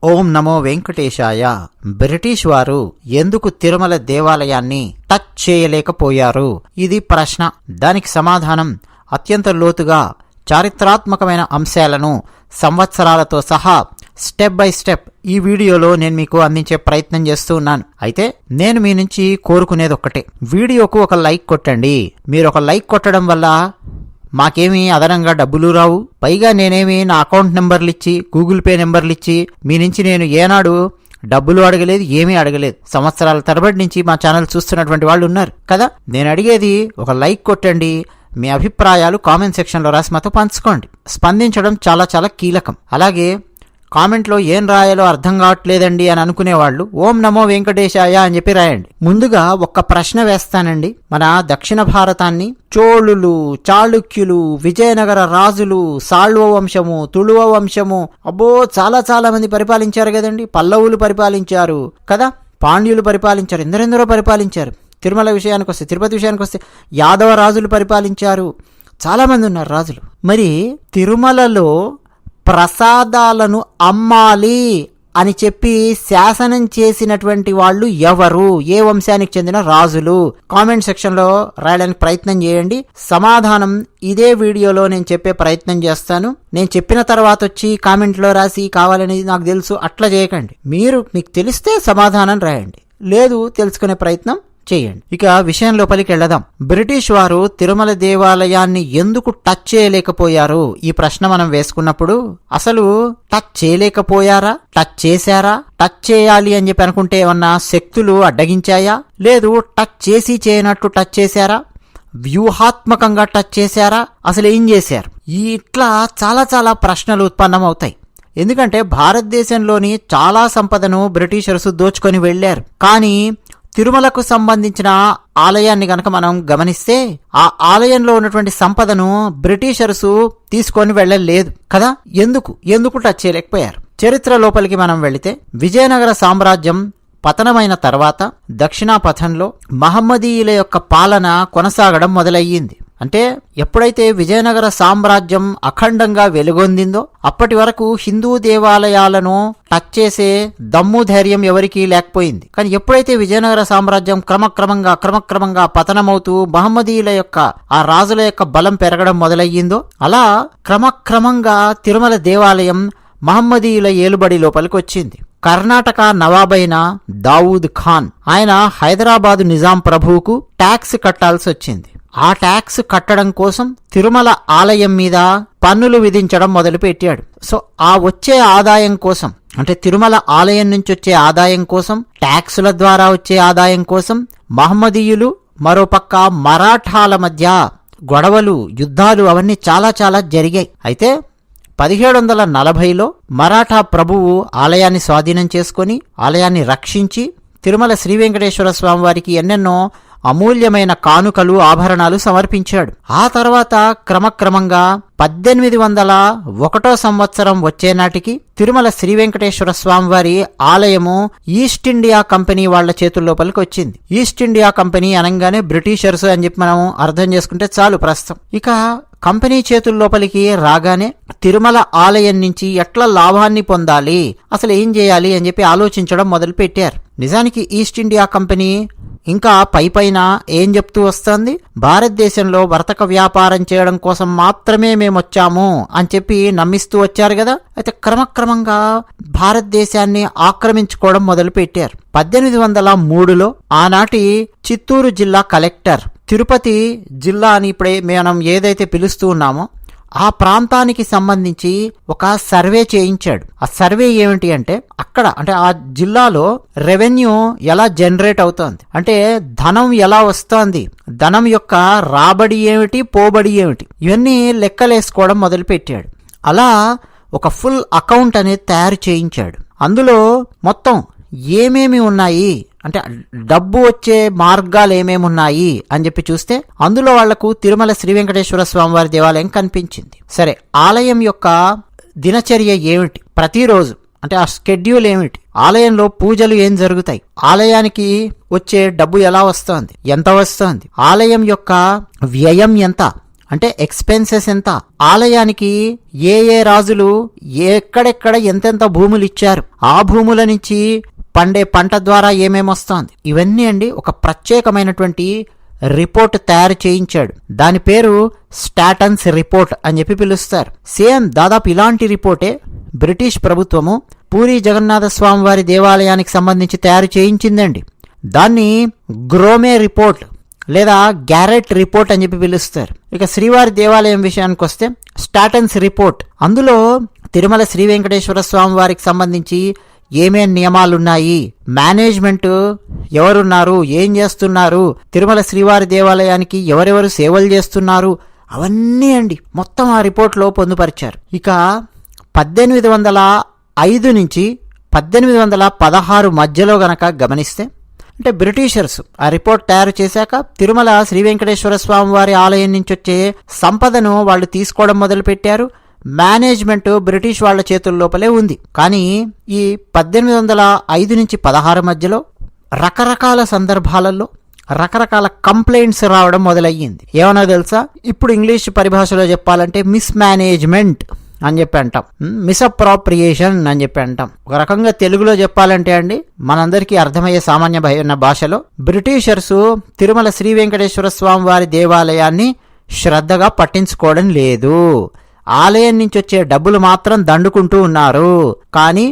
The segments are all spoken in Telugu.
ఓం నమో వెంకటేశాయ. బ్రిటిష్ వారు ఎందుకు తిరుమల దేవాలయాన్ని టచ్ చేయలేకపోయారు? ఇది ప్రశ్న. దానికి సమాధానం అత్యంత లోతుగా చారిత్రాత్మకమైన అంశాలను సంవత్సరాలతో సహా స్టెప్ బై స్టెప్ ఈ వీడియోలో నేను మీకు అందించే ప్రయత్నం చేస్తూ ఉన్నాను. అయితే నేను మీ నుంచి కోరుకునేది ఒక్కటే, వీడియోకు ఒక లైక్ కొట్టండి. మీరు ఒక లైక్ కొట్టడం వల్ల మాకేమీ అదనంగా డబ్బులు రావు. పైగా నేనేమి నా అకౌంట్ నెంబర్లు ఇచ్చి గూగుల్ పే నెంబర్లు ఇచ్చి మీ నుంచి నేను ఏనాడు డబ్బులు అడగలేదు, ఏమీ అడగలేదు. సంవత్సరాల తరబడి నుంచి మా ఛానల్ చూస్తున్నటువంటి వాళ్ళు ఉన్నారు కదా. నేను అడిగేది ఒక లైక్ కొట్టండి, మీ అభిప్రాయాలు కామెంట్ సెక్షన్లో రాసి మాతో పంచుకోండి. స్పందించడం చాలా చాలా కీలకం. అలాగే కామెంట్లో ఏం రాయాలో అర్థం కావట్లేదండి అని అనుకునేవాళ్ళు ఓం నమో వెంకటేశాయ అని చెప్పి రాయండి. ముందుగా ఒక్క ప్రశ్న వేస్తానండి. మన దక్షిణ భారతాన్ని చోళులు, చాళుక్యులు, విజయనగర రాజులు, సాళ్వ వంశము, తుళువ వంశము, అబ్బో చాలా చాలా మంది పరిపాలించారు కదండి. పల్లవులు పరిపాలించారు కదా, పాండ్యులు పరిపాలించారు, ఎందరెందరో పరిపాలించారు. తిరుమల విషయానికి వస్తే, తిరుపతి విషయానికి వస్తే యాదవ రాజులు పరిపాలించారు. చాలామంది ఉన్నారు రాజులు. మరి తిరుమలలో ప్రసాదాలను అమ్మాలి అని చెప్పి శాసనం చేసినటువంటి వాళ్ళు ఎవరు? ఏ వంశానికి చెందిన రాజులు? కామెంట్ సెక్షన్లో రాయడానికి ప్రయత్నం చేయండి. సమాధానం ఇదే వీడియోలో నేను చెప్పే ప్రయత్నం చేస్తాను. నేను చెప్పిన తర్వాత వచ్చి కామెంట్లో రాసి కావాలని నాకు తెలుసు అట్లా చేయకండి. మీకు తెలిస్తే సమాధానం రాయండి, లేదు తెలుసుకునే ప్రయత్నం చేయండి. ఇక విషయం లోపలికి వెళ్దాం. బ్రిటిష్ వారు తిరుమల దేవాలయాన్ని ఎందుకు టచ్ చేయలేకపోయారు? ఈ ప్రశ్న మనం వేసుకున్నప్పుడు అసలు టచ్ చేయలేకపోయారా, టచ్ చేశారా? టచ్ చేయాలి అని చెప్పి అనుకుంటే ఏమన్నా శక్తులు అడ్డగించాయా? లేదు టచ్ చేసి చేయనట్టు టచ్ చేశారా? వ్యూహాత్మకంగా టచ్ చేశారా? అసలు ఏం చేశారు? ఇట్లా చాలా చాలా ప్రశ్నలు ఉత్పన్నమవుతాయి. ఎందుకంటే భారతదేశంలోని చాలా సంపదను బ్రిటిషర్స్ దోచుకొని వెళ్లారు. కానీ తిరుమలకు సంబంధించిన ఆలయాన్ని గనక మనం గమనిస్తే ఆ ఆలయంలో ఉన్నటువంటి సంపదను బ్రిటిషర్స్ తీసుకొని వెళ్ళలేదు కదా. ఎందుకు టచ్ చేయలేకపోయారు? చరిత్ర లోపలికి మనం వెళితే విజయనగర సామ్రాజ్యం పతనమైన తర్వాత దక్షిణాపథంలో మహమ్మదీయుల యొక్క పాలన కొనసాగడం మొదలయ్యింది. అంటే ఎప్పుడైతే విజయనగర సామ్రాజ్యం అఖండంగా వెలుగొందిందో అప్పటి వరకు హిందూ దేవాలయాలను టచ్ చేసే దమ్ము ధైర్యం ఎవరికీ లేకపోయింది. కానీ ఎప్పుడైతే విజయనగర సామ్రాజ్యం క్రమక్రమంగా పతనమవుతూ మహమ్మదీయుల యొక్క ఆ రాజుల యొక్క బలం పెరగడం మొదలయ్యిందో అలా క్రమక్రమంగా తిరుమల దేవాలయం మహమ్మదీయుల ఏలుబడి లోపలికి వచ్చింది. కర్ణాటక నవాబైన దావూద్ ఖాన్ ఆయన హైదరాబాదు నిజాం ప్రభువుకు ట్యాక్స్ కట్టాల్సి వచ్చింది. ఆ ట్యాక్స్ కట్టడం కోసం తిరుమల ఆలయం మీద పన్నులు విధించడం మొదలుపెట్టాడు. సో ఆ వచ్చే ఆదాయం కోసం, అంటే తిరుమల ఆలయం నుంచి వచ్చే ఆదాయం కోసం, ట్యాక్సుల ద్వారా వచ్చే ఆదాయం కోసం మహమ్మదీయులు మరోపక్క మరాఠాల మధ్య గొడవలు, యుద్ధాలు అవన్నీ చాలా చాలా జరిగాయి. అయితే 1740లో మరాఠా ప్రభువు ఆలయాన్ని స్వాధీనం చేసుకుని ఆలయాన్ని రక్షించి తిరుమల శ్రీ వెంకటేశ్వర స్వామి వారికి ఎన్నెన్నో అమూల్యమైన కానుకలు, ఆభరణాలు సమర్పించాడు. ఆ తర్వాత క్రమక్రమంగా 1801 సంవత్సరం వచ్చే నాటికి తిరుమల శ్రీ వెంకటేశ్వర స్వామి వారి ఆలయము ఈస్ట్ ఇండియా కంపెనీ వాళ్ల చేతుల్లోపలికి వచ్చింది. ఈస్ట్ ఇండియా కంపెనీ అనగానే బ్రిటిషర్స్ అని చెప్పి మనం అర్థం చేసుకుంటే చాలు ప్రస్తుతం. ఇక కంపెనీ చేతుల్లోపలికి రాగానే తిరుమల ఆలయం నుంచి ఎట్లా లాభాన్ని పొందాలి, అసలు ఏం చేయాలి అని చెప్పి ఆలోచించడం మొదలు పెట్టారు. నిజానికి ఈస్ట్ ఇండియా కంపెనీ ఇంకా పైపైన ఏం చెప్తూ వస్తుంది, భారతదేశంలో వర్తక వ్యాపారం చేయడం కోసం మాత్రమే మేము వచ్చాము అని చెప్పి నమ్మిస్తూ వచ్చారు కదా. అయితే క్రమక్రమంగా భారతదేశాన్ని ఆక్రమించుకోవడం మొదలు పెట్టారు. 1803లో ఆనాటి చిత్తూరు జిల్లా కలెక్టర్ తిరుపతి జిల్లా అని ఇప్పుడే మనం ఏదైతే పిలుస్తూ ఉన్నామో ఆ ప్రాంతానికి సంబంధించి ఒక సర్వే చేయించాడు. ఆ సర్వే ఏమిటి అంటే అంటే ఆ జిల్లాలో రెవెన్యూ ఎలా జనరేట్ అవుతోంది, అంటే ధనం ఎలా వస్తోంది, ధనం యొక్క రాబడి ఏమిటి, పోబడి ఏమిటి, ఇవన్నీ లెక్కలేసుకోవడం మొదలుపెట్టాడు. అలా ఒక ఫుల్ అకౌంట్ అనేది తయారు చేయించాడు. అందులో మొత్తం ఏమేమి ఉన్నాయి, అంటే డబ్బు వచ్చే మార్గాలు ఏమేమి ఉన్నాయి అని చెప్పి చూస్తే అందులో వాళ్లకు తిరుమల శ్రీ వెంకటేశ్వర స్వామి వారి దేవాలయం కనిపించింది. సరే, ఆలయం యొక్క దినచర్య ఏమిటి, ప్రతిరోజు అంటే ఆ షెడ్యూల్ ఏమిటి, ఆలయంలో పూజలు ఏం జరుగుతాయి, ఆలయానికి వచ్చే డబ్బు ఎలా వస్తోంది, ఎంత వస్తోంది, ఆలయం యొక్క వ్యయం ఎంత, అంటే ఎక్స్పెన్సెస్ ఎంత, ఆలయానికి ఏ ఏ రాజులు ఎక్కడెక్కడ ఎంతెంత భూములు ఇచ్చారు, ఆ భూముల నుంచి పండే పంట ద్వారా ఏమేమొస్తోంది, ఇవన్నీ అండి ఒక ప్రత్యేకమైనటువంటి రిపోర్ట్ తయారు చేయించాడు. దాని పేరు స్టాటన్స్ రిపోర్ట్ అని చెప్పి పిలుస్తారు. సేమ్ దాదాపు ఇలాంటి రిపోర్టే బ్రిటిష్ ప్రభుత్వము పూరి జగన్నాథ స్వామి వారి దేవాలయానికి సంబంధించి తయారు చేయించిందండి. దాన్ని గ్రోమే రిపోర్ట్ లేదా గ్యారెట్ రిపోర్ట్ అని చెప్పి పిలుస్తారు. ఇక శ్రీవారి దేవాలయం విషయానికి వస్తే స్టాటన్స్ రిపోర్ట్, అందులో తిరుమల శ్రీ వెంకటేశ్వర స్వామి వారికి సంబంధించి ఏమేం నియమాలున్నాయి, మేనేజ్మెంట్ ఎవరున్నారు, ఏం చేస్తున్నారు, తిరుమల శ్రీవారి దేవాలయానికి ఎవరెవరు సేవలు చేస్తున్నారు, అవన్నీ అండి మొత్తం ఆ రిపోర్ట్లో పొందుపరిచారు. ఇక 1805 నుంచి 1816 మధ్యలో గనక గమనిస్తే, అంటే బ్రిటిషర్స్ ఆ రిపోర్ట్ తయారు చేశాక తిరుమల శ్రీ వెంకటేశ్వర స్వామి వారి ఆలయం నుంచి వచ్చే సంపదను వాళ్ళు తీసుకోవడం మొదలుపెట్టారు. మేనేజ్మెంట్ బ్రిటిష్ వాళ్ళ చేతుల లోపలే ఉంది. కానీ ఈ 1805 నుంచి 16 మధ్యలో రకరకాల సందర్భాలలో రకరకాల కంప్లైంట్స్ రావడం మొదలయ్యింది. ఏమన్నా తెలుసా, ఇప్పుడు ఇంగ్లీష్ పరిభాషలో చెప్పాలంటే మిస్మేనేజ్మెంట్ అని చెప్పి అంటాం, మిస్అప్రాప్రియేషన్ అని చెప్పి అంటాం. ఒక రకంగా తెలుగులో చెప్పాలంటే అండి మనందరికీ అర్థమయ్యే సామాన్య భాషలో బ్రిటిషర్స్ తిరుమల శ్రీ వెంకటేశ్వర స్వామి వారి దేవాలయాన్ని శ్రద్ధగా పట్టించుకోవడం లేదు. ఆలయం నుంచి వచ్చే డబ్బులు మాత్రం దండుకుంటూ ఉన్నారు, కానీ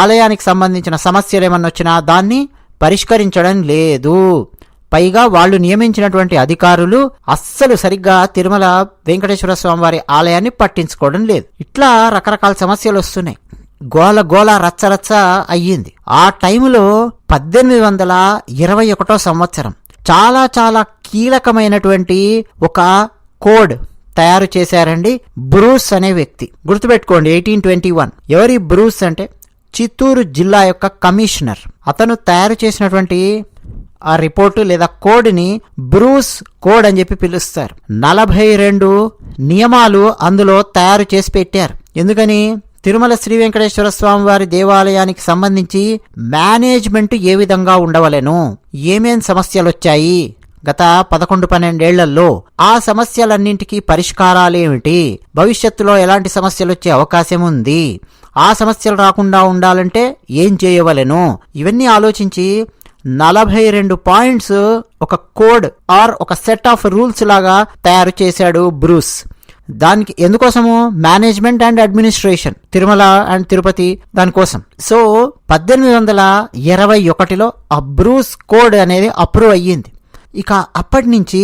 ఆలయానికి సంబంధించిన సమస్యలు ఏమన్నా వచ్చినా దాన్ని పరిష్కరించడం లేదు. పైగా వాళ్ళు నియమించినటువంటి అధికారులు అస్సలు సరిగ్గా తిరుమల వెంకటేశ్వర స్వామి వారి ఆలయాన్ని పట్టించుకోవడం లేదు. ఇట్లా రకరకాల సమస్యలు వస్తున్నాయి. గోల గోల రచ్చరచ్చ అయ్యింది. ఆ టైంలో 1821 సంవత్సరం చాలా చాలా కీలకమైనటువంటి ఒక కోడ్ తయారు చేశారండి బ్రూస్ అనే వ్యక్తి. గుర్తుపెట్టుకోండి 1821. ఎవరి బ్రూస్ అంటే చిత్తూరు జిల్లా యొక్క కమిషనర్. అతను తయారు చేసినటువంటి ఆ రిపోర్టు లేదా కోడ్ని బ్రూస్ కోడ్ అని చెప్పి పిలుస్తారు. 42 నియమాలు అందులో తయారు చేసి పెట్టారు. ఎందుకని, తిరుమల శ్రీ వెంకటేశ్వర స్వామి వారి దేవాలయానికి సంబంధించి మేనేజ్మెంట్ ఏ విధంగా ఉండవలెను, ఏమేం సమస్యలు వచ్చాయి గత 11-12 ఏళ్లలో, ఆ సమస్యలన్నింటికీ పరిష్కారాలేమిటి, భవిష్యత్తులో ఎలాంటి సమస్యలు వచ్చే అవకాశం ఉంది, ఆ సమస్యలు రాకుండా ఉండాలంటే ఏం చేయవలెను, ఇవన్నీ ఆలోచించి 42 పాయింట్స్ ఒక కోడ్ ఆర్ ఒక సెట్ ఆఫ్ రూల్స్ లాగా తయారు చేశాడు బ్రూస్. దానికి ఎందుకోసము, management and administration, Tirumala and Tirupati దానికోసం. సో 1821లో ఆ బ్రూస్ కోడ్ అనేది అప్రూవ్ అయ్యింది. ఇక అప్పటి నుంచి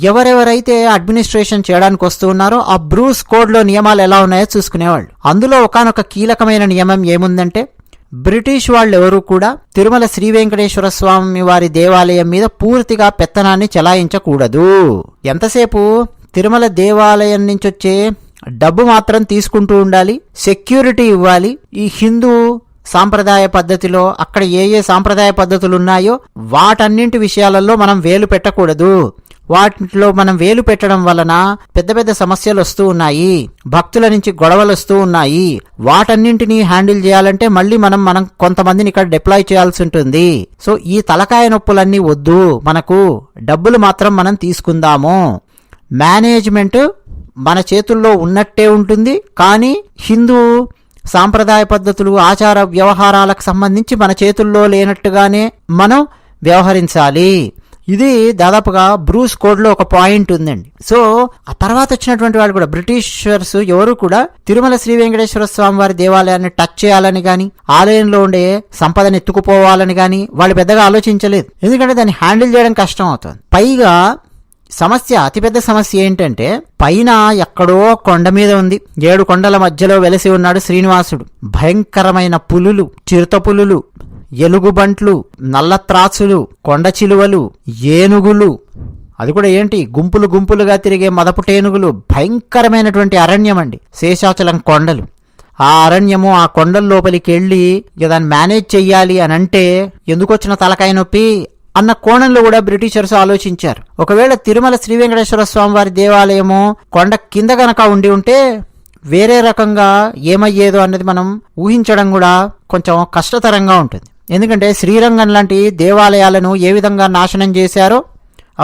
ఎవరెవరైతే అడ్మినిస్ట్రేషన్ చేయడానికి వస్తూ ఉన్నారో ఆ బ్రూస్ కోడ్లో నియమాలు ఎలా ఉన్నాయో చూసుకునేవాళ్ళు. అందులో ఒకానొక కీలకమైన నియమం ఏముందంటే, బ్రిటిష్ వాళ్ళు ఎవరూ కూడా తిరుమల శ్రీ వెంకటేశ్వర స్వామి వారి దేవాలయం మీద పూర్తిగా పెత్తనాన్ని చెలాయించకూడదు. ఎంతసేపు తిరుమల దేవాలయం నుంచి వచ్చే డబ్బు మాత్రం తీసుకుంటూ ఉండాలి, సెక్యూరిటీ ఇవ్వాలి. ఈ హిందూ సాంప్రదాయ పద్ధతిలో అక్కడ ఏ ఏ సాంప్రదాయ పద్ధతులు ఉన్నాయో వాటన్నింటి విషయాలలో మనం వేలు పెట్టకూడదు. వాటిలో మనం వేలు పెట్టడం వలన పెద్ద పెద్ద సమస్యలు వస్తూ ఉన్నాయి, భక్తుల నుంచి గొడవలు వస్తూ ఉన్నాయి. వాటన్నింటినీ హ్యాండిల్ చేయాలంటే మళ్ళీ మనం కొంతమందిని ఇక్కడ డిప్లాయ్ చేయాల్సి ఉంటుంది. సో ఈ తలకాయ నొప్పులన్నీ వద్దు, మనకు డబ్బులు మాత్రం మనం తీసుకుందాము. మేనేజ్మెంట్ మన చేతుల్లో ఉన్నట్టే ఉంటుంది, కానీ హిందూ సాంప్రదాయ పద్ధతులు ఆచార వ్యవహారాలకు సంబంధించి మన చేతుల్లో లేనట్టుగానే మనం వ్యవహరించాలి. ఇది దాదాపుగా బ్రూస్ కోడ్లో ఒక పాయింట్ ఉందండి. సో ఆ తర్వాత వచ్చినటువంటి వాళ్ళు కూడా బ్రిటిషర్స్ ఎవరు కూడా తిరుమల శ్రీ వెంకటేశ్వర స్వామి వారి దేవాలయాన్ని టచ్ చేయాలని గాని, ఆలయంలో ఉండే సంపదను ఎత్తుకుపోవాలని గాని వాళ్ళు పెద్దగా ఆలోచించలేదు. ఎందుకంటే దాన్ని హ్యాండిల్ చేయడం కష్టం అవుతుంది. పైగా అతిపెద్ద సమస్య ఏంటంటే, పైన ఎక్కడో కొండ మీద ఉంది, 7 కొండల మధ్యలో వెలసి ఉన్నాడు శ్రీనివాసుడు. భయంకరమైన పులులు, చిరుత పులులు, ఎలుగుబంట్లు, నల్లత్రాసులు, కొండ చిలువలు, ఏనుగులు, అది కూడా ఏంటి గుంపులు గుంపులుగా తిరిగే మదపుటేనుగులు, భయంకరమైనటువంటి అరణ్యం అండి శేషాచలం కొండలు. ఆ అరణ్యము, ఆ కొండల లోపలికి వెళ్ళి దాన్ని మేనేజ్ చెయ్యాలి అని అంటే ఎందుకు వచ్చిన తలకాయ నొప్పి అన్న కోణంలో కూడా బ్రిటిషర్స్ ఆలోచించారు. ఒకవేళ తిరుమల శ్రీ వెంకటేశ్వర స్వామి వారి దేవాలయము కొండ కింద గనక ఉండి ఉంటే వేరే రకంగా ఏమయ్యేదో అన్నది మనం ఊహించడం కూడా కొంచెం కష్టతరంగా ఉంటుంది. ఎందుకంటే శ్రీరంగం లాంటి దేవాలయాలను ఏ విధంగా నాశనం చేశారో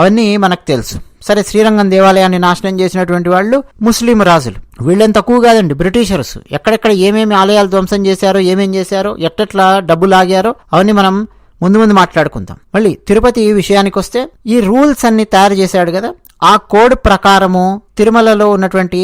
అవన్నీ మనకు తెలుసు. సరే, శ్రీరంగం దేవాలయాన్ని నాశనం చేసినటువంటి వాళ్ళు ముస్లిం రాజులు. వీళ్ళని తక్కువ కాదండి, బ్రిటిషర్స్ ఎక్కడెక్కడ ఏమేమి ఆలయాలు ధ్వంసం చేశారో, ఏమేం చేశారో, ఎట్టెట్లా డబ్బు లాగారో అవన్నీ మనం ముందు మాట్లాడుకుందాం. మళ్ళీ తిరుపతి విషయానికి వస్తే, ఈ రూల్స్ అన్ని తయారు చేశాడు కదా, ఆ కోడ్ ప్రకారము తిరుమలలో ఉన్నటువంటి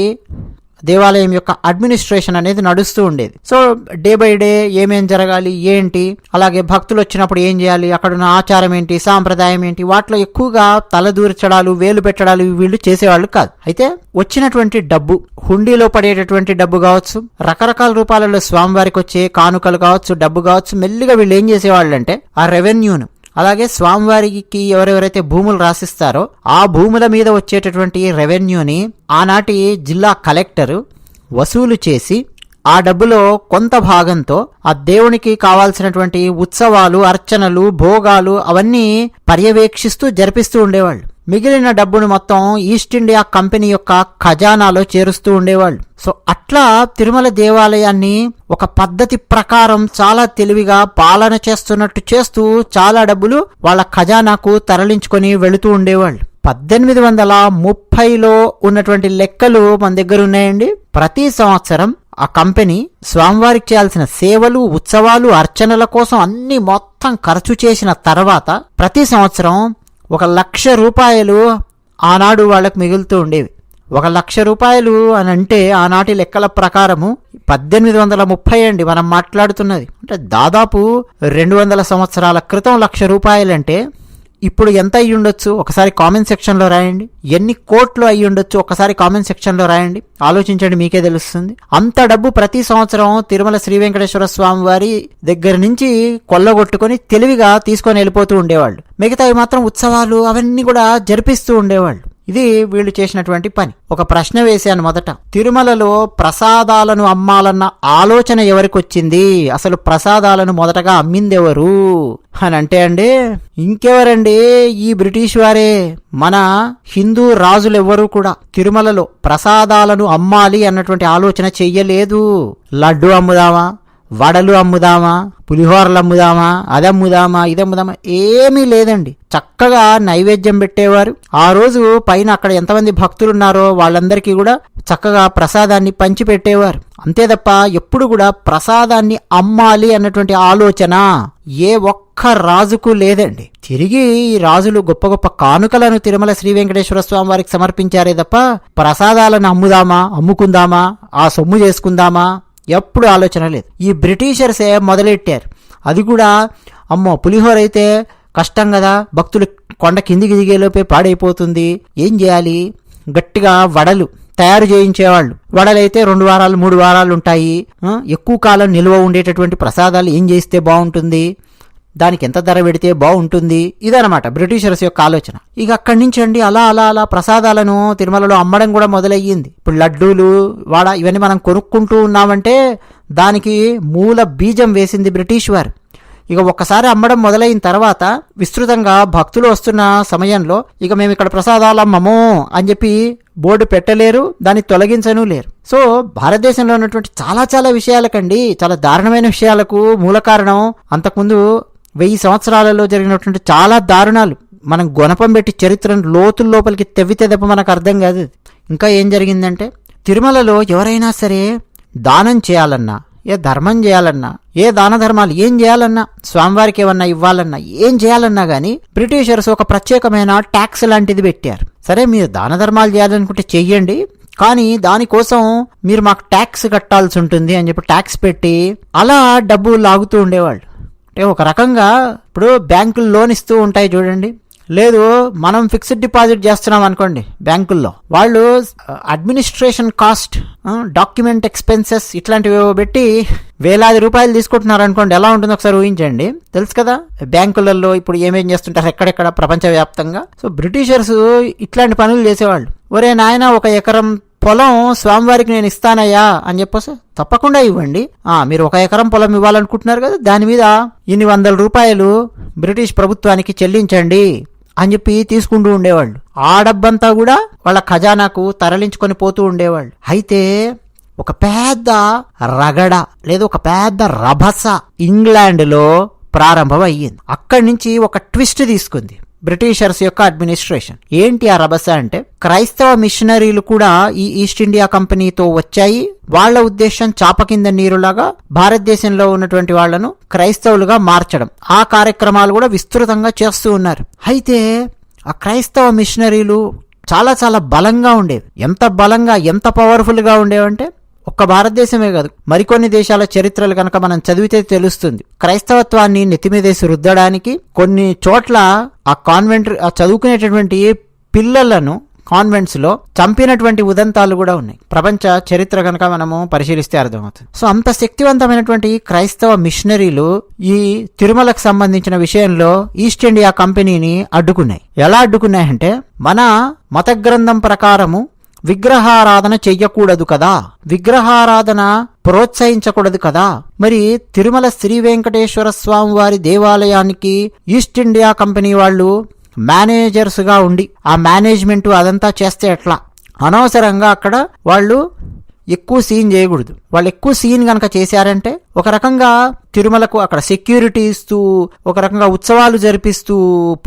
దేవాలయం యొక్క అడ్మినిస్ట్రేషన్ అనేది నడుస్తూ ఉండేది. సో డే బై డే ఏమేం జరగాలి ఏంటి, అలాగే భక్తులు వచ్చినప్పుడు ఏం చేయాలి, అక్కడున్న ఆచారం ఏంటి, సాంప్రదాయం ఏంటి, వాటిలో ఎక్కువగా తలదూర్చడాలు, వేలు పెట్టడాలు వీళ్ళు చేసేవాళ్ళు కాదు. అయితే వచ్చినటువంటి డబ్బు, హుండీలో పడేటటువంటి డబ్బు కావచ్చు, రకరకాల రూపాలలో స్వామివారికి వచ్చే కానుకలు కావచ్చు, డబ్బు కావచ్చు, మెల్లిగా వీళ్ళు ఏం చేసేవాళ్ళు అంటే ఆ రెవెన్యూను, అలాగే స్వామివారికి ఎవరెవరైతే భూములు రాసిస్తారో ఆ భూముల మీద వచ్చేటటువంటి రెవెన్యూని ఆనాటి జిల్లా కలెక్టర్ వసూలు చేసి ఆ డబ్బులో కొంత భాగంతో ఆ దేవునికి కావాల్సినటువంటి ఉత్సవాలు, అర్చనలు, భోగాలు అవన్నీ పర్యవేక్షిస్తూ జరిపిస్తూ ఉండేవాళ్ళు. మిగిలిన డబ్బును మొత్తం ఈస్ట్ ఇండియా కంపెనీ యొక్క ఖజానాలో చేరుస్తూ ఉండేవాళ్ళు. సో అట్లా తిరుమల దేవాలయాన్ని ఒక పద్ధతి ప్రకారం చాలా తెలివిగా పాలన చేస్తున్నట్టు చేస్తూ చాలా డబ్బులు వాళ్ళ ఖజానాకు తరలించుకొని వెళుతూ ఉండేవాళ్ళు. 1830లో ఉన్నటువంటి లెక్కలు మన దగ్గర ఉన్నాయండి. ప్రతి సంవత్సరం ఆ కంపెనీ స్వామివారికి చేయాల్సిన సేవలు, ఉత్సవాలు, అర్చనల కోసం అన్ని మొత్తం ఖర్చు చేసిన తర్వాత ప్రతి సంవత్సరం 1,00,000 రూపాయలు ఆనాడు వాళ్ళకు మిగులుతూ ఉండేవి. 1,00,000 రూపాయలు అని అంటే ఆనాటి లెక్కల ప్రకారము 1830 అండి మనం మాట్లాడుతున్నది. అంటే దాదాపు 200 సంవత్సరాల క్రితం 1,00,000 రూపాయలు అంటే ఇప్పుడు ఎంత అయ్యి ఉండొచ్చు ఒకసారి కామెంట్ సెక్షన్లో రాయండి. ఎన్ని కోట్లు అయ్యి ఉండొచ్చు ఒకసారి కామెంట్ సెక్షన్లో రాయండి. ఆలోచించండి, మీకే తెలుస్తుంది. అంత డబ్బు ప్రతి సంవత్సరం తిరుమల శ్రీ వెంకటేశ్వర స్వామి వారి దగ్గర నుంచి కొల్లగొట్టుకొని తెలివిగా తీసుకొని వెళ్ళిపోతూ ఉండేవాళ్ళు. మిగతావి మాత్రం ఉత్సవాలు అవన్నీ కూడా జరిపిస్తూ ఉండేవాళ్ళు. ఇది వీళ్ళు చేసినటువంటి పని. ఒక ప్రశ్న వేశాను మొదట, తిరుమలలో ప్రసాదాలను అమ్మాలన్న ఆలోచన ఎవరికి వచ్చింది, అసలు ప్రసాదాలను మొదటగా అమ్మిందెవరు అని అంటే అండి, ఇంకెవరండి, ఈ బ్రిటిష్ వారే. మన హిందూ రాజులెవ్వరూ కూడా తిరుమలలో ప్రసాదాలను అమ్మాలి అన్నటువంటి ఆలోచన చెయ్యలేదు. లడ్డు అమ్ముదామా, వడలు అమ్ముదామా, పులిహోరలు అమ్ముదామా, అదమ్ముదామా, ఇదమ్ముదామా, ఏమీ లేదండి. చక్కగా నైవేద్యం పెట్టేవారు. ఆ రోజు పైన అక్కడ ఎంతమంది భక్తులున్నారో వాళ్ళందరికీ కూడా చక్కగా ప్రసాదాన్ని పంచి పెట్టేవారు. అంతే తప్ప ఎప్పుడు కూడా ప్రసాదాన్ని అమ్మాలి అన్నటువంటి ఆలోచన ఏ ఒక్క రాజుకు లేదండి. తిరిగి ఈ రాజులు గొప్ప గొప్ప కానుకలను తిరుమల శ్రీ వెంకటేశ్వర స్వామి వారికి సమర్పించారే తప్ప ప్రసాదాలను అమ్ముదామా, అమ్ముకుందామా, ఆ సొమ్ము చేసుకుందామా ఎప్పుడు ఆలోచన లేదు. ఈ బ్రిటిషర్సే మొదలెట్టారు. అది కూడా అమ్మో పులిహోర అయితే కష్టం కదా, భక్తులు కొండ కిందికి దిగేలోపే పాడైపోతుంది, ఏం చేయాలి, గట్టిగా వడలు తయారు చేయించేవాళ్ళు. వడలైతే 2 వారాలు 3 వారాలు ఉంటాయి, ఎక్కువ కాలం నిల్వ ఉండేటటువంటి ప్రసాదాలు ఏం చేస్తే బాగుంటుంది, దానికి ఎంత ధర పెడితే బాగుంటుంది, ఇదనమాట బ్రిటిషర్స్ యొక్క ఆలోచన. ఇక అక్కడి నుంచి అండి అలా అలా అలా ప్రసాదాలను తిరుమలలో అమ్మడం కూడా మొదలయ్యింది. ఇప్పుడు లడ్డూలు, వాడ ఇవన్నీ మనం కొనుక్కుంటూ ఉన్నామంటే దానికి మూల బీజం వేసింది బ్రిటిష్ వారు. ఇక ఒక్కసారి అమ్మడం మొదలైన తర్వాత విస్తృతంగా భక్తులు వస్తున్న సమయంలో ఇక మేము ఇక్కడ ప్రసాదాలు అమ్మము అని చెప్పి బోర్డు పెట్టలేరు, దాన్ని తొలగించను లేరు. సో భారతదేశంలో ఉన్నటువంటి చాలా చాలా విషయాలకండి, చాలా దారుణమైన విషయాలకు మూల కారణం అంతకుముందు 1000 సంవత్సరాలలో జరిగినటువంటి చాలా దారుణాలు. మనం గొనపం పెట్టి చరిత్రను లోతుల లోపలికి తెవ్వితే తప్ప మనకు అర్థం కాదు. ఇంకా ఏం జరిగిందంటే తిరుమలలో ఎవరైనా సరే దానం చేయాలన్నా, ఏ ధర్మం చేయాలన్నా, ఏ దాన ధర్మాలు ఏం చేయాలన్నా, స్వామివారికి ఏమన్నా ఇవ్వాలన్నా, ఏం చేయాలన్నా గానీ బ్రిటిషర్స్ ఒక ప్రత్యేకమైన ట్యాక్స్ లాంటిది పెట్టారు. సరే మీరు దాన ధర్మాలు చేయాలనుకుంటే చెయ్యండి, కానీ దానికోసం మీరు మాకు ట్యాక్స్ కట్టాల్సి ఉంటుంది అని చెప్పి ట్యాక్స్ పెట్టి అలా డబ్బు లాగుతూ ఉండేవాళ్ళు. అంటే ఒక రకంగా ఇప్పుడు బ్యాంకులు లోన్ ఇస్తూ ఉంటాయి చూడండి, లేదు మనం ఫిక్స్డ్ డిపాజిట్ చేస్తున్నాం అనుకోండి బ్యాంకుల్లో, వాళ్ళు అడ్మినిస్ట్రేషన్ కాస్ట్, డాక్యుమెంట్ ఎక్స్పెన్సెస్ ఇట్లాంటివి పెట్టి వేలాది రూపాయలు తీసుకుంటున్నారు అనుకోండి, ఎలా ఉంటుందో ఒకసారి ఊహించండి. తెలుసు కదా బ్యాంకులలో ఇప్పుడు ఏమేం చేస్తుంటారు ఎక్కడెక్కడ ప్రపంచవ్యాప్తంగా. సో బ్రిటిషర్స్ ఇట్లాంటి పనులు చేసేవాళ్ళు. ఒరే నాయన, 1 ఎకరం పొలం స్వామివారికి నేను ఇస్తానయ్యా అని చెప్పేసి తప్పకుండా ఇవ్వండి. మీరు 1 ఎకరం పొలం ఇవ్వాలనుకుంటున్నారు కదా, దాని మీద ఇన్ని 100 రూపాయలు బ్రిటిష్ ప్రభుత్వానికి చెల్లించండి అని చెప్పి తీసుకుంటూ ఉండేవాళ్ళు. ఆ డబ్బంతా కూడా వాళ్ళ ఖజానాకు తరలించుకొని పోతూ ఉండేవాళ్ళు. అయితే ఒక పెద్ద రగడ లేదా ఒక పెద్ద రభస ఇంగ్లాండ్లో ప్రారంభం అయ్యింది. అక్కడి నుంచి ఒక ట్విస్ట్ తీసుకుంది. బ్రిటిషర్స్ యొక్క అడ్మినిస్ట్రేషన్. ఏంటి ఆ రభస అంటే, క్రైస్తవ మిషనరీలు కూడా ఈ ఈస్ట్ ఇండియా కంపెనీతో వచ్చాయి. వాళ్ల ఉద్దేశం చాప కింద నీరులాగా భారతదేశంలో ఉన్నటువంటి వాళ్లను క్రైస్తవులుగా మార్చడం. ఆ కార్యక్రమాలు కూడా విస్తృతంగా చేస్తూ ఉన్నారు. అయితే ఆ క్రైస్తవ మిషనరీలు చాలా చాలా బలంగా ఉండేవి. ఎంత బలంగా, ఎంత పవర్ఫుల్ గా ఉండేవంటే, ఒక్క భారతదేశమే కాదు, మరికొన్ని దేశాల చరిత్రలు కనుక మనం చదివితే తెలుస్తుంది. క్రైస్తవత్వాన్ని నెత్తిమీదేసి రుద్దడానికి కొన్ని చోట్ల ఆ కాన్వెంట్ చదువుకునేటటువంటి పిల్లలను కాన్వెంట్స్ లో చంపినటువంటి ఉదంతాలు కూడా ఉన్నాయి. ప్రపంచ చరిత్ర కనుక మనము పరిశీలిస్తే అర్థమవుతుంది. సో అంత శక్తివంతమైనటువంటి క్రైస్తవ మిషనరీలు ఈ తిరుమలకు సంబంధించిన విషయంలో ఈస్ట్ ఇండియా కంపెనీని అడ్డుకున్నాయి. ఎలా అడ్డుకున్నాయంటే, మన మత గ్రంథం ప్రకారము విగ్రహారాధన చెయ్యకూడదు కదా, విగ్రహారాధన ప్రోత్సహించకూడదు కదా, మరి తిరుమల శ్రీ వెంకటేశ్వర స్వామి వారి దేవాలయానికి ఈస్ట్ ఇండియా కంపెనీ వాళ్ళు మేనేజర్స్ గా ఉండి ఆ మేనేజ్మెంట్ అదంతా చేస్తే ఎట్లా? అనవసరంగా అక్కడ వాళ్ళు ఎక్కువ సీన్ చేయకూడదు. వాళ్ళు ఎక్కువ సీన్ కనుక చేశారంటే, ఒక రకంగా తిరుమలకు అక్కడ సెక్యూరిటీ ఇస్తూ, ఒక రకంగా ఉత్సవాలు జరిపిస్తూ,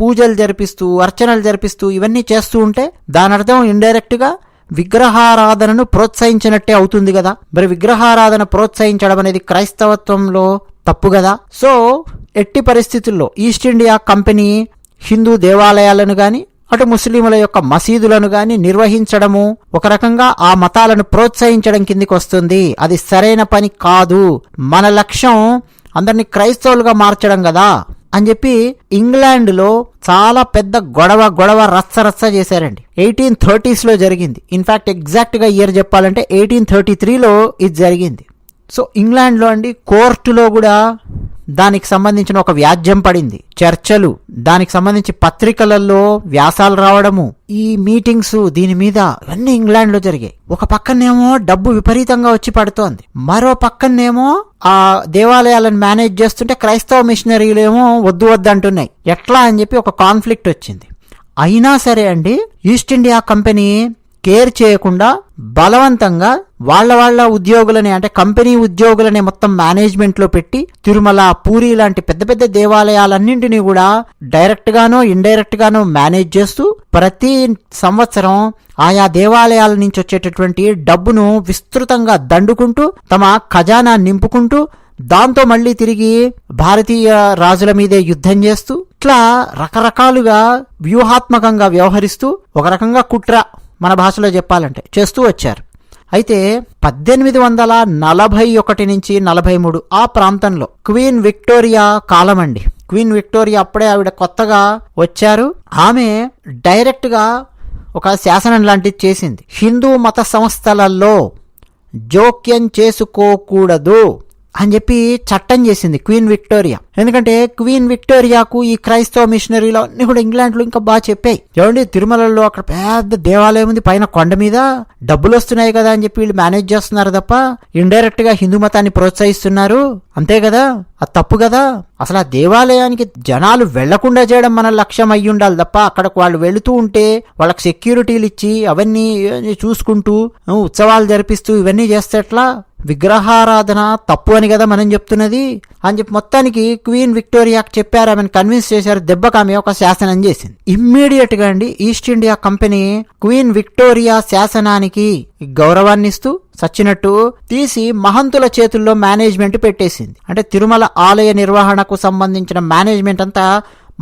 పూజలు జరిపిస్తూ, అర్చనలు జరిపిస్తూ ఇవన్నీ చేస్తూ ఉంటే దాని అర్థం ఇండైరెక్ట్ గా విగ్రహారాధనను ప్రోత్సహించినట్టే అవుతుంది కదా. మరి విగ్రహారాధన ప్రోత్సహించడం అనేది క్రైస్తవత్వంలో తప్పు కదా. సో ఎట్టి పరిస్థితుల్లో ఈస్ట్ ఇండియా కంపెనీ హిందూ దేవాలయాలను గాని, అటు ముస్లింల యొక్క మసీదులను గాని నిర్వహించడము ఒక రకంగా ఆ మతాలను ప్రోత్సహించడం కిందికి వస్తుంది. అది సరైన పని కాదు. మన లక్ష్యం అందరినీ క్రైస్తవులుగా మార్చడం కదా అని చెప్పి ఇంగ్లాండ్ లో చాలా పెద్ద గొడవ రచ్చ చేశారండి. 1830s లో జరిగింది. ఇన్ఫాక్ట్ ఎగ్జాక్ట్ గా ఇయర్ చెప్పాలంటే 1833లో ఇది జరిగింది. సో ఇంగ్లాండ్ లో అండి కోర్టులో కూడా దానికి సంబంధించిన ఒక వ్యాజ్యం పడింది. చర్చలు, దానికి సంబంధించి పత్రికలలో వ్యాసాలు రావడము, ఈ మీటింగ్స్, దీని మీద ఇవన్నీ ఇంగ్లాండ్ లో జరిగాయి. ఒక పక్కనేమో డబ్బు విపరీతంగా వచ్చి పడుతోంది, మరో పక్కనేమో ఆ దేవాలయాలను మేనేజ్ చేస్తుంటే క్రైస్తవ మిషనరీలు ఏమో వద్దు అంటున్నాయి. ఎట్లా అని చెప్పి ఒక కాన్ఫ్లిక్ట్ వచ్చింది. అయినా సరే అండి, ఈస్ట్ ఇండియా కంపెనీ కేర్ చేయకుండా బలవంతంగా వాళ్ళ ఉద్యోగులని, అంటే కంపెనీ ఉద్యోగులని మొత్తం మేనేజ్మెంట్ లో పెట్టి తిరుమల, పూరి లాంటి పెద్ద పెద్ద దేవాలయాలన్నింటినీ కూడా డైరెక్ట్ గానో ఇండైరెక్ట్ గానో మేనేజ్ చేస్తూ ప్రతి సంవత్సరం ఆయా దేవాలయాల నుంచి వచ్చేటటువంటి డబ్బును విస్తృతంగా దండుకుంటూ తమ ఖజానా నింపుకుంటూ దాంతో మళ్లీ తిరిగి భారతీయ రాజుల మీదే యుద్ధం చేస్తూ ఇట్లా రకరకాలుగా వ్యూహాత్మకంగా వ్యవహరిస్తూ ఒక రకంగా కుట్ర, మన భాషలో చెప్పాలంటే, చేస్తూ వచ్చారు. అయితే 1841 నుంచి 43 ఆ ప్రాంతంలో క్వీన్ విక్టోరియా కాలం అండి. క్వీన్ విక్టోరియా అప్పుడే ఆవిడ కొత్తగా వచ్చారు. ఆమె డైరెక్ట్ గా ఒక శాసనం లాంటిది చేసింది. హిందూ మత సంస్థలలో జోక్యం చేసుకోకూడదు అని చెప్పి చట్టం చేసింది క్వీన్ విక్టోరియా. ఎందుకంటే క్వీన్ విక్టోరియాకు ఈ క్రైస్తవ మిషనరీలు అన్ని కూడా ఇంగ్లాండ్ లో ఇంకా బాగా చెప్పాయి. ఏమండి, తిరుమలలో అక్కడ పెద్ద దేవాలయం ఉంది, పైన కొండ మీద డబ్బులు వస్తున్నాయి కదా అని చెప్పి వీళ్ళు మేనేజ్ చేస్తున్నారు తప్ప ఇండైరెక్ట్ గా హిందూ మతాన్ని ప్రోత్సహిస్తున్నారు, అంతే కదా, అది తప్పు కదా. అసలు ఆ దేవాలయానికి జనాలు వెళ్లకుండా చేయడం మన లక్ష్యం అయ్యి ఉండాలి తప్ప అక్కడకు వాళ్ళు వెళుతూ ఉంటే వాళ్ళకి సెక్యూరిటీలు ఇచ్చి అవన్నీ చూసుకుంటూ ఉత్సవాలు జరిపిస్తూ ఇవన్నీ చేస్తే ఎట్లా? విగ్రహారాధన తప్పు అని కదా మనం చెప్తున్నది అని చెప్పి మొత్తానికి క్వీన్ విక్టోరియాకి చెప్పారు. ఆమెను కన్విన్స్ చేశారు. దెబ్బకి ఆమె ఒక శాసనం చేసింది. ఇమ్మీడియట్ గా అండి East India Company Queen Victoria శాసనానికి గౌరవాన్ని ఇస్తూ సచ్చినట్టు తీసి మహంతుల చేతుల్లో మేనేజ్మెంట్ పెట్టేసింది. అంటే తిరుమల ఆలయ నిర్వహణకు సంబంధించిన మేనేజ్మెంట్ అంతా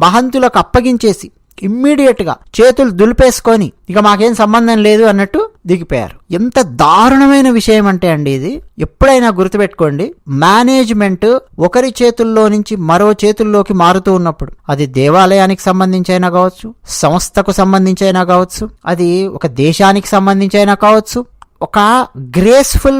మహంతులకు అప్పగించేసి ఇమ్మీడియట్ గా చేతులు దులిపేసుకొని ఇక మాకేం సంబంధం లేదు అన్నట్టు దిగిపోయారు. ఎంత దారుణమైన విషయం అంటే అండి ఇది. ఎప్పుడైనా గుర్తుపెట్టుకోండి, మేనేజ్మెంట్ ఒకరి చేతుల్లో నుంచి మరో చేతుల్లోకి మారుతూ ఉన్నప్పుడు, అది దేవాలయానికి సంబంధించి అయినా కావచ్చు, సంస్థకు సంబంధించి అయినా కావచ్చు, అది ఒక దేశానికి సంబంధించి అయినా కావచ్చు, ఒక గ్రేస్ఫుల్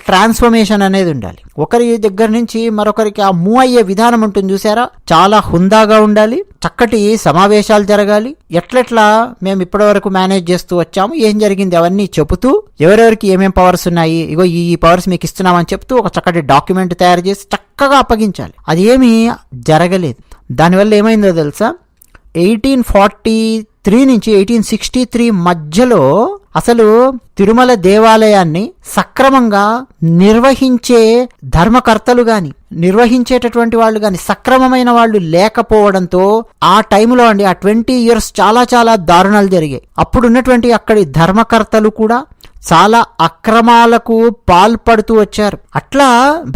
ట్రాన్స్ఫర్మేషన్ అనేది ఉండాలి. ఒకరి దగ్గర నుంచి మరొకరికి ఆ మూవ్ అయ్యే విధానం ఉంటుంది చూసారా, చాలా హుందాగా ఉండాలి. చక్కటి సమావేశాలు జరగాలి. ఎట్లెట్లా మేము ఇప్పటి వరకు మేనేజ్ చేస్తూ వచ్చాము, ఏం జరిగింది అవన్నీ చెబుతూ, ఎవరెవరికి ఏమేం పవర్స్ ఉన్నాయి, ఇగో ఈ పవర్స్ మీకు ఇస్తున్నామని చెప్తూ ఒక చక్కటి డాక్యుమెంట్ తయారు చేసి చక్కగా అప్పగించాలి. అది ఏమీ జరగలేదు. దానివల్ల ఏమైందో తెలుసా, 1840 1863 నుంచి 1863 మధ్యలో అసలు తిరుమల దేవాలయాన్ని సక్రమంగా నిర్వహించే ధర్మకర్తలు గాని, నిర్వహించేటటువంటి వాళ్ళు గాని సక్రమమైన వాళ్ళు లేకపోవడంతో ఆ టైంలో అండి, ఆ 20 years చాలా చాలా దారుణాలు జరిగాయి. అప్పుడున్నటువంటి అక్కడి ధర్మకర్తలు కూడా చాలా అక్రమాలకు పాల్పడుతూ వచ్చారు. అట్లా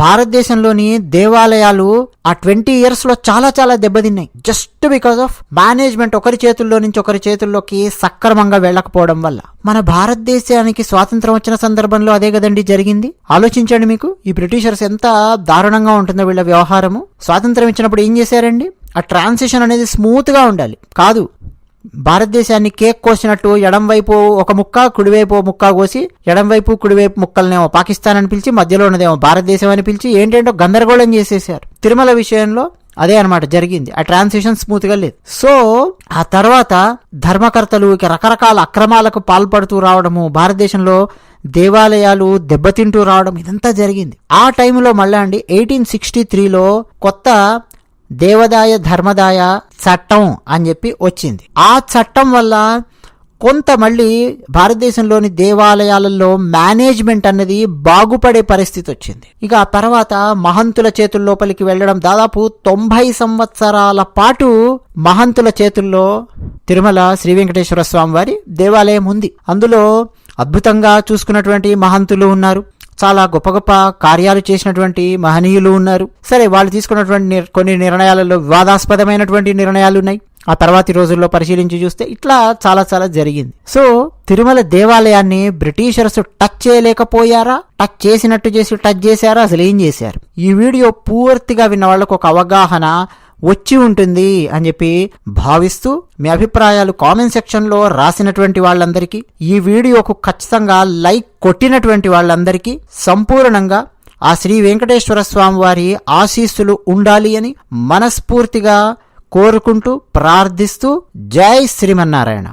భారతదేశంలోని దేవాలయాలు ఆ 20 years లో చాలా చాలా దెబ్బతిన్నాయి. జస్ట్ బికాస్ ఆఫ్ మేనేజ్మెంట్ ఒకరి చేతుల్లో నుంచి ఒకరి చేతుల్లోకి సక్రమంగా వెళ్ళకపోవడం వల్ల. మన భారతదేశానికి స్వాతంత్రం వచ్చిన సందర్భంలో అదే కదండి జరిగింది. ఆలోచించండి, మీకు ఈ బ్రిటిషర్స్ ఎంత దారుణంగా ఉంటుందో వీళ్ళ వ్యవహారము. స్వాతంత్రం ఇచ్చినప్పుడు ఏం చేశారండి? ఆ ట్రాన్సిషన్ అనేది స్మూత్ గా ఉండాలి. కాదు, భారతదేశాన్ని కేక్ కోసినట్టు ఎడం వైపు ఒక ముక్క, కుడివైపు ముక్క కోసి, ఎడం వైపు కుడివైపు ముక్కలనేమో పాకిస్తాన్ అని పిలిచి, మధ్యలో ఉన్నదేమో భారతదేశం అని పిలిచి ఏంటంటో గందరగోళం చేసేసారు. తిరుమల విషయంలో అదే అనమాట జరిగింది. ఆ ట్రాన్సిషన్ స్మూత్ గా లేదు. సో ఆ తర్వాత ధర్మకర్తలు రకరకాల అక్రమాలకు పాల్పడుతూ రావడము, భారతదేశంలో దేవాలయాలు దెబ్బతింటూ రావడం, ఇదంతా జరిగింది. ఆ టైంలో మళ్ళా అండి 1863లో కొత్త దేవాదాయ ధర్మదాయ చట్టం అని చెప్పి వచ్చింది. ఆ చట్టం వల్ల కొంత మళ్ళీ భారతదేశంలోని దేవాలయాలలో మేనేజ్మెంట్ అన్నది బాగుపడే పరిస్థితి వచ్చింది. ఇక ఆ తర్వాత మహంతుల చేతుల్లోపలికి వెళ్ళడం, దాదాపు 90 సంవత్సరాల పాటు మహంతుల చేతుల్లో తిరుమల శ్రీ వెంకటేశ్వర స్వామి వారి దేవాలయం ఉంది. అందులో అద్భుతంగా చూసుకున్నటువంటి మహంతులు ఉన్నారు, చాలా గొప్ప గొప్ప కార్యాలు చేసినటువంటి మహనీయులు ఉన్నారు. సరే, వాళ్ళు తీసుకున్నటువంటి కొన్ని నిర్ణయాలలో వివాదాస్పదమైనటువంటి నిర్ణయాలు ఉన్నాయి. ఆ తర్వాతి రోజుల్లో పరిశీలించి చూస్తే ఇట్లా చాలా చాలా జరిగింది. సో తిరుమల దేవాలయాన్ని బ్రిటిషర్స్ టచ్ చేయలేకపోయారా? టచ్ చేసినట్టు చేసి టచ్ చేశారా? అసలు ఏం చేశారు? ఈ వీడియో పూర్తిగా విన్న వాళ్ళకు ఒక అవగాహన వచ్చి ఉంటుంది అని చెప్పి భావిస్తూ, మీ అభిప్రాయాలు కామెంట్ సెక్షన్ లో రాసినటువంటి వాళ్ళందరికీ, ఈ వీడియోకు ఖచ్చితంగా లైక్ కొట్టినటువంటి వాళ్ళందరికీ సంపూర్ణంగా ఆ శ్రీ వెంకటేశ్వర స్వామి వారి ఆశీస్సులు ఉండాలి అని మనస్ఫూర్తిగా కోరుకుంటూ ప్రార్థిస్తూ, జై శ్రీమన్నారాయణ.